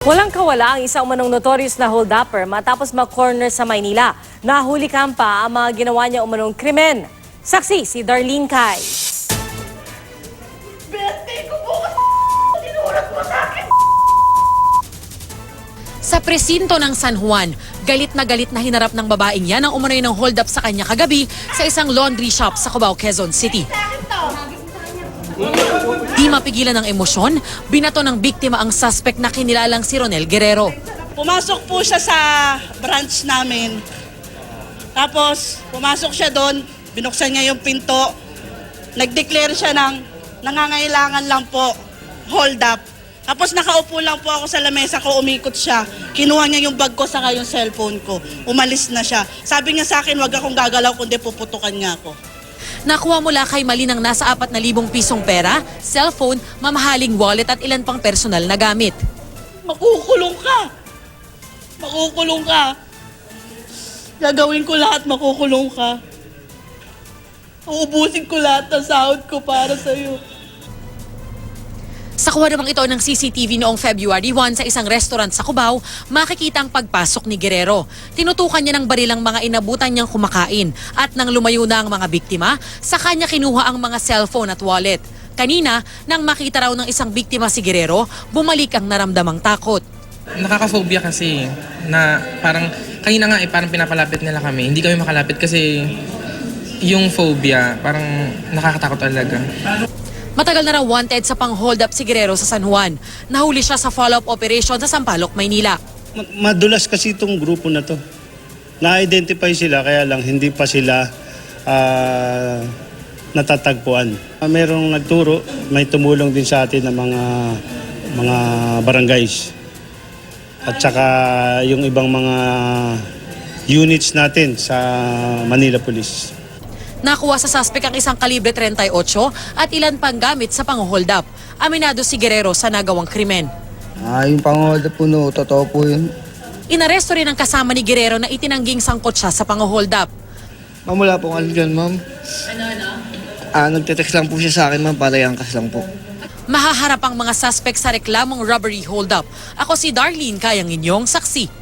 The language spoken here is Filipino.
Walang kawala ang isang umanong notorious na hold-upper matapos mag-corner sa Maynila. Nahuli kampa ang mga ginawa niya umanong krimen. Saksi si Darlene Kai. Birthday ko bukas, tinurat mo sa akin. Sa presinto ng San Juan, galit na hinarap ng babaeng yan ang umano'y ng hold-up sa kanya kagabi sa isang laundry shop sa Cubao, Quezon City. Di mapigilan ng emosyon, binato ng biktima ang suspect na kinilalang si Ronel Guerrero. Pumasok po siya sa branch namin. Tapos, pumasok siya doon, binuksan niya yung pinto. Nag-declare siya ng nangangailangan lang po, hold up. Tapos nakaupo lang po ako sa lamesa ko, umikot siya. Kinuha niya yung bag ko saka yung cellphone ko. Umalis na siya. Sabi niya sa akin, wag akong gagalaw kundi puputukan niya ako. Nakuha mula kay Mali ng nasa 4,000 pisong pera, cellphone, mamahaling wallet at ilan pang personal na gamit. Makukulong ka! Makukulong ka! Gagawin ko lahat, makukulong ka. Uubusin ko lahat ng sahod ko para sa'yo. Sa kuha namang ito ng CCTV noong February 1 sa isang restaurant sa Cubao, makikita ang pagpasok ni Guerrero. Tinutukan niya ng barilang mga inabutan niyang kumakain at nang lumayo na ang mga biktima, sa kanya kinuha ang mga cellphone at wallet. Kanina, nang makita raw ng isang biktima si Guerrero, bumalik ang naramdamang takot. Nakaka-phobia kasi na parang kanina nga parang pinapalapit nila kami. Hindi kami makalapit kasi yung phobia parang nakakatakot talaga. Matagal na raw wanted sa pang-hold up si Guerrero sa San Juan. Nahuli siya sa follow-up operation sa Sampaloc, Maynila. Madulas kasi itong grupo na to. Na-identify sila kaya lang hindi pa sila natatagpuan. Merong nagturo, may tumulong din sa atin ng mga barangays. At saka yung ibang mga units natin sa Manila Police. Nakuha sa suspect ang isang kalibre 38 at ilan pang gamit sa pang-hold up. Aminado si Guerrero sa nagawang krimen. Yung pang-hold up po no, totoo po yun. Inaresto rin ang kasama ni Guerrero na itinangging sangkot siya sa pang-hold up. Ma'am, wala pong ano dyan, ma'am. Nagte-text lang po siya sa akin, ma'am, para iangkas lang po. Mahaharap ang mga suspect sa reklamong robbery hold up. Ako si Darlene Kai, ang inyong saksi.